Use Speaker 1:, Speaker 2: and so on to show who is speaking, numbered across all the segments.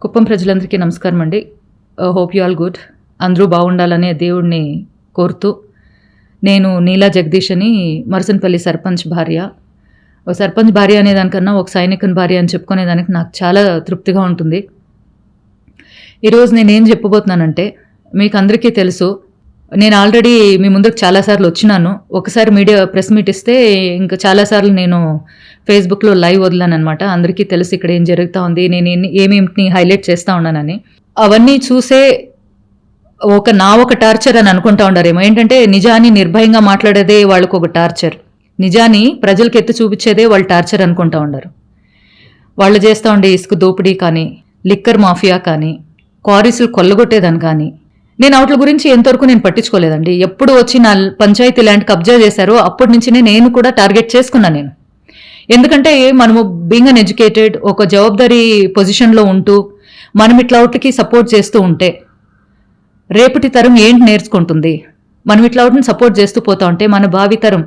Speaker 1: కుప్పం ప్రజలందరికీ నమస్కారం అండి. Hope you all good. అందరూ బాగుండాలనే దేవుడిని కోరుతూ, నేను నీలా జగదీష్ అని మరుసనపల్లి సర్పంచ్ భార్య. సర్పంచ్ భార్య అనే దానికన్నా ఒక సైనికుని భార్య అని చెప్పుకునేదానికి నాకు చాలా తృప్తిగా ఉంటుంది. ఈరోజు నేనేం చెప్పబోతున్నానంటే, మీకు అందరికీ తెలుసు, నేను ఆల్రెడీ మీ ముందుకు చాలాసార్లు వచ్చినాను. ఒకసారి మీడియా ప్రెస్ మీట్ ఇస్తే ఇంకా చాలాసార్లు నేను ఫేస్బుక్లో లైవ్ వదిలాను అనమాట. అందరికీ తెలుసు ఇక్కడ ఏం జరుగుతూ ఉంది, నేను ఏమేమిటిని హైలైట్ చేస్తూ ఉన్నానని. అవన్నీ చూసే ఒక టార్చర్ అని అనుకుంటా ఉండారేమో. ఏంటంటే నిజాన్ని నిర్భయంగా మాట్లాడేదే వాళ్ళకు ఒక టార్చర్, నిజాన్ని ప్రజలకు ఎత్తి చూపించేదే వాళ్ళు టార్చర్ అనుకుంటా ఉండారు. వాళ్ళు చేస్తూ ఉండే ఇసుక దోపిడీ కానీ, లిక్కర్ మాఫియా కానీ, క్వారీసులు కొల్లగొట్టేదని కానీ, నేను వాటి గురించి ఎంతవరకు నేను పట్టించుకోలేదండి. ఎప్పుడు వచ్చి నా పంచాయతీ ల్యాండ్ కబ్జా చేశారో అప్పటి నుంచి నేను కూడా టార్గెట్ చేసుకున్నాను నేను. ఎందుకంటే మనము బీయింగ్ అన్ ఎడ్యుకేటెడ్, ఒక జవాబుదారీ పొజిషన్లో ఉంటూ మనం ఇట్లా వాటికి సపోర్ట్ చేస్తూ ఉంటే రేపటి తరం ఏంటి నేర్చుకుంటుంది? మనం ఇట్లా వాటిని సపోర్ట్ చేస్తూ పోతా ఉంటే మన భావితరం,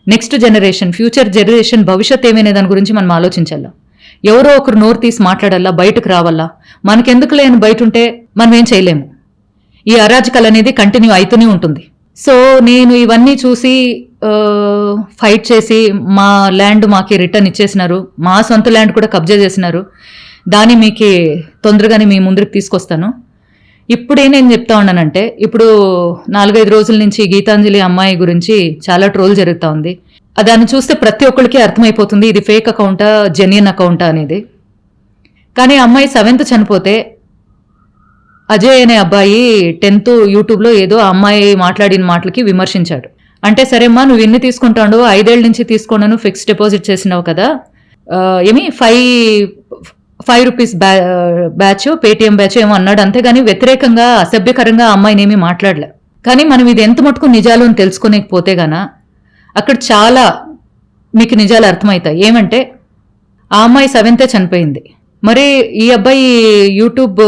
Speaker 1: నెక్స్ట్ జనరేషన్, ఫ్యూచర్ జనరేషన్ భవిష్యత్ ఏమైనా దాని గురించి మనం ఆలోచించాలా. ఎవరో ఒకరు నోరు తీసి మాట్లాడాలా, బయటకు రావాలా. మనకెందుకు లేని బయట ఉంటే మనం ఏం చేయలేము. ఈ అరాజకాలు అనేది కంటిన్యూ అవుతూనే ఉంటుంది. సో నేను ఇవన్నీ చూసి ఫైట్ చేసి మా ల్యాండ్ మాకి రిటర్న్ ఇచ్చేసినారు. మా సొంత ల్యాండ్ కూడా కబ్జా చేసినారు. దాన్ని మీకు తొందరగానే మీ ముందుకు తీసుకొస్తాను. ఇప్పుడు నేను చెప్తా ఉన్నానంటే, ఇప్పుడు 4-5 రోజుల నుంచి గీతాంజలి అమ్మాయి గురించి చాలా ట్రోల్ జరుగుతూ ఉంది. దాన్ని చూస్తే ప్రతి ఒక్కరికి అర్థమైపోతుంది ఇది ఫేక్ అకౌంటా, జెన్యున్ అకౌంటా అనేది. కానీ అమ్మాయి 7th చనిపోతే అజయ్ అనే అబ్బాయి 10th యూట్యూబ్లో ఏదో అమ్మాయి మాట్లాడిన మాటలకి విమర్శించాడు. అంటే సరేమ్మా, నువ్వు ఎన్ని తీసుకుంటాడు, 5 ఏళ్ళ నుంచి తీసుకున్నాను, ఫిక్స్డ్ డిపాజిట్ చేసినావు కదా, ఏమి 5 రూపీస్ బ్యాచ్, పేటిఎం బ్యాచ్ ఏమో అన్నాడు. అంతేగాని వ్యతిరేకంగా అసభ్యకరంగా అమ్మాయిని ఏమీ మాట్లాడలే. కానీ మనం ఇది ఎంత మటుకు నిజాలు అని తెలుసుకోలేకపోతే గాన అక్కడ చాలా మీకు నిజాలు అర్థమవుతాయి. ఏమంటే ఆ అమ్మాయి 7th చనిపోయింది. మరి ఈ అబ్బాయి యూట్యూబ్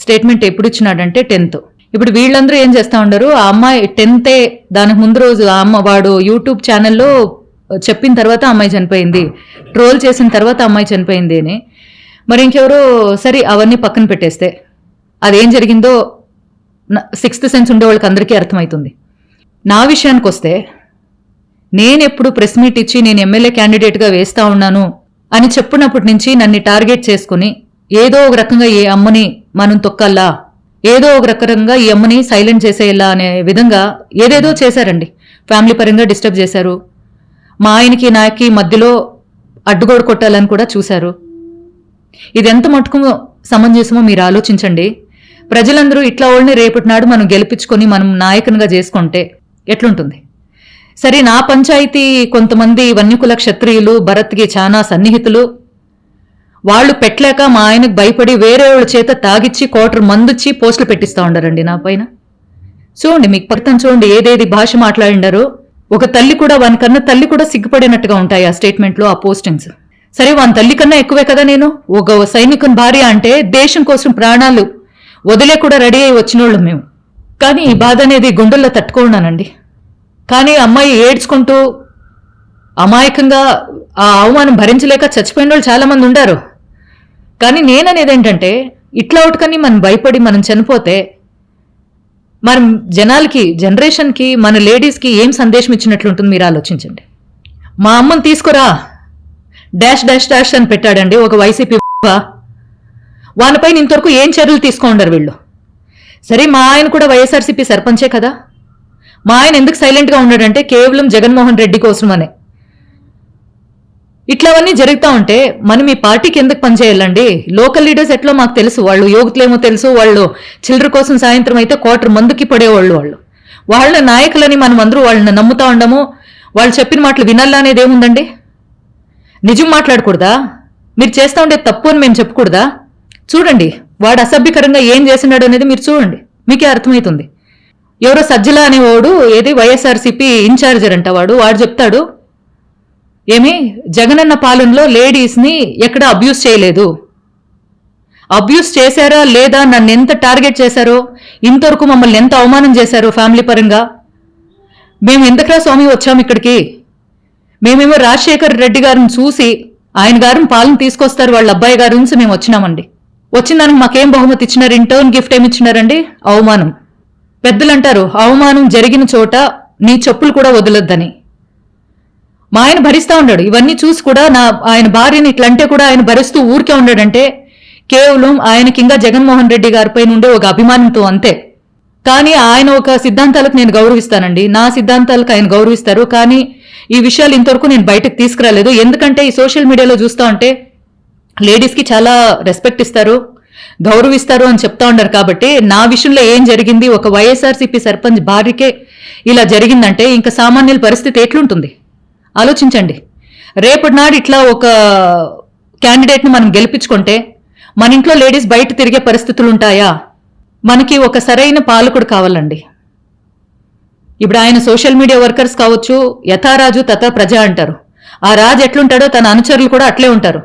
Speaker 1: స్టేట్మెంట్ ఎప్పుడు ఇచ్చినాడంటే 10th. ఇప్పుడు వీళ్ళందరూ ఏం చేస్తూ ఉండరు, ఆ అమ్మాయి 10th దానికి ముందు రోజు వాడు యూట్యూబ్ ఛానల్లో చెప్పిన తర్వాత అమ్మాయి చనిపోయింది, ట్రోల్ చేసిన తర్వాత అమ్మాయి చనిపోయింది అని. మరి ఇంకెవరో సరే అవన్నీ పక్కన పెట్టేస్తే అదేం జరిగిందో 6th సెన్స్ ఉండే వాళ్ళకి అందరికీ అర్థమవుతుంది. నా విషయానికి వస్తే, నేను ఎప్పుడు ప్రెస్ మీట్ ఇచ్చి నేను ఎమ్మెల్యే క్యాండిడేట్గా వేస్తూ ఉన్నాను అని చెప్పినప్పటి నుంచి నన్ను టార్గెట్ చేసుకుని ఏదో ఒక రకంగా ఈ అమ్మని మనం తొక్కల్లా, ఏదో ఒక రకంగా ఈ అమ్మని సైలెంట్ చేసేయాలా అనే విధంగా ఏదేదో చేశారండి. ఫ్యామిలీ పరంగా డిస్టర్బ్ చేశారు. మా ఆయనకి నాకి మధ్యలో అడ్డుగోడు కొట్టాలని కూడా చూశారు. ఇది ఎంత మటుకు సమంజసమో మీరు ఆలోచించండి. ప్రజలందరూ ఇట్లా వాళ్ళని రేపటి నాడు మనం గెలిపించుకొని మనం నాయకునిగా చేసుకుంటే ఎట్లుంటుంది? సరే, నా పంచాయతీ కొంతమంది వన్యకుల క్షత్రియులు భరత్కి చాలా సన్నిహితులు, వాళ్ళు పెట్టలేక మా ఆయనకు భయపడి వేరే వాళ్ళ చేత తాగిచ్చి క్వార్టర్ మందుచ్చి పోస్టులు పెట్టిస్తూ ఉండారండి నా పైన. చూడండి, మీకు పక్కన చూడండి ఏదేది భాష మాట్లాడిండారో. ఒక తల్లి కూడా, వాని కన్నా తల్లి కూడా సిగ్గుపడినట్టుగా ఉంటాయి ఆ స్టేట్మెంట్లో, ఆ పోస్టింగ్స్. సరే, వాని తల్లి కన్నా ఎక్కువే కదా నేను. ఒక సైనికుని భార్య అంటే దేశం కోసం ప్రాణాలు వదిలే కూడా రెడీ అయి వచ్చినోళ్ళు మేము. కానీ ఈ బాధ అనేది గుండెల్లో తట్టుకున్నానండి. కానీ అమ్మాయి ఏడ్చుకుంటూ అమాయకంగా ఆ అవమానం భరించలేక చచ్చిపోయిన వాళ్ళు చాలామంది ఉండారు. కానీ నేననేది ఏంటంటే, ఇట్లా ఒకటికని మనం భయపడి మనం చనిపోతే మనం జనాలకి, జనరేషన్కి, మన లేడీస్కి ఏం సందేశం ఇచ్చినట్లుంటుంది మీరు ఆలోచించండి. మా అమ్మని తీసుకురా డాష్ డాష్ డాష్ అని పెట్టాడండి ఒక వైసీపీ. వానిపైన ఇంతవరకు ఏం చర్యలు తీసుకోండారు వీళ్ళు. సరే, మా ఆయన కూడా వైఎస్ఆర్సీపీ సర్పంచే కదా. మా ఆయన ఎందుకు సైలెంట్గా ఉన్నాడంటే కేవలం జగన్మోహన్ రెడ్డి కోసమనే. ఇట్లావన్నీ జరుగుతూ ఉంటే మనం ఈ పార్టీకి ఎందుకు పనిచేయాలండి? లోకల్ లీడర్స్ ఎట్లా మాకు తెలుసు, వాళ్ళు యోగుతులేమో తెలుసు, వాళ్ళు చిల్లర కోసం సాయంత్రం అయితే క్వార్టర్ మందుకి పడేవాళ్ళు. వాళ్ళ నాయకులని మనం అందరూ వాళ్ళని నమ్ముతా ఉండము. వాళ్ళు చెప్పిన మాటలు వినాలా అనేది ఏముందండి? నిజం మాట్లాడకూడదా? మీరు చేస్తూ ఉండే తప్పు అని మేము చెప్పకూడదా? చూడండి, వాడు అసభ్యకరంగా ఏం చేసినాడు అనేది మీరు చూడండి, మీకే అర్థమవుతుంది. ఎవరో సజ్జల అనేవాడు, ఏది వైఎస్ఆర్సీపీ ఇన్ఛార్జర్ అంట, వాడు చెప్తాడు, ఏమి జగనన్న పాలనలో లేడీస్ని ఎక్కడ అబ్యూస్ చేయలేదు. అబ్యూస్ చేశారా లేదా, నన్ను ఎంత టార్గెట్ చేశారో, ఇంతవరకు మమ్మల్ని ఎంత అవమానం చేశారో ఫ్యామిలీ పరంగా. మేము ఎందుకురా స్వామి వచ్చాము ఇక్కడికి? మేమేమో రాజశేఖర్ రెడ్డి గారిని చూసి ఆయన గారిని పాలన తీసుకొస్తారు వాళ్ళ అబ్బాయి గారి నుంచి మేము వచ్చినామండి. వచ్చిన దానికి మాకేం బహుమతి ఇచ్చినారు, ఇంటర్న్ గిఫ్ట్ ఏమి ఇచ్చినారండి? అవమానం. పెద్దలు అంటారు అవమానం జరిగిన చోట నీ చెప్పులు కూడా వదలొద్దని. మా ఆయన భరిస్తూ ఉన్నాడు. ఇవన్నీ చూసి కూడా ఆయన భార్యని ఇట్లంటే కూడా ఆయన భరిస్తూ ఊరికే ఉన్నాడంటే కేవలం ఆయనకి ఇంకా జగన్మోహన్ రెడ్డి గారిపై ఉండే ఒక అభిమానంతో అంతే. కానీ ఆయన ఒక సిద్ధాంతాలకు నేను గౌరవిస్తానండి, నా సిద్ధాంతాలకు ఆయన గౌరవిస్తారు. కానీ ఈ విషయాలు ఇంతవరకు నేను బయటకు తీసుకురాలేదు. ఎందుకంటే ఈ సోషల్ మీడియాలో చూస్తూ ఉంటే లేడీస్కి చాలా రెస్పెక్ట్ ఇస్తారు, గౌరవిస్తారు అని చెప్తా ఉన్నారు. కాబట్టి నా విషయంలో ఏం జరిగింది, ఒక వైఎస్ఆర్సీపీ సర్పంచ్ భార్యకే ఇలా జరిగిందంటే ఇంకా సామాన్యుల పరిస్థితి ఎట్లుంటుంది ఆలోచించండి. రేపటి నాడు ఇట్లా ఒక క్యాండిడేట్ని మనం గెలిపించుకుంటే మన ఇంట్లో లేడీస్ బయట తిరిగే పరిస్థితులు ఉంటాయా? మనకి ఒక సరైన పాలకుడు కావాలండి. ఇప్పుడు ఆయన సోషల్ మీడియా వర్కర్స్ కావచ్చు, యథారాజు తథా ప్రజ అంటారు. ఆ రాజు ఎట్లుంటాడో తన అనుచరులు కూడా అట్లే ఉంటారు.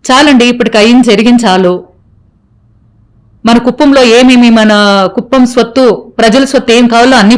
Speaker 1: చాలండి, ఇప్పటికి అయింది జరిగింది చాలు. మన కుప్పంలో ఏమేమి, మన కుప్పం స్వత్తు, ప్రజల స్వత్తు ఏం కావాలో అన్ని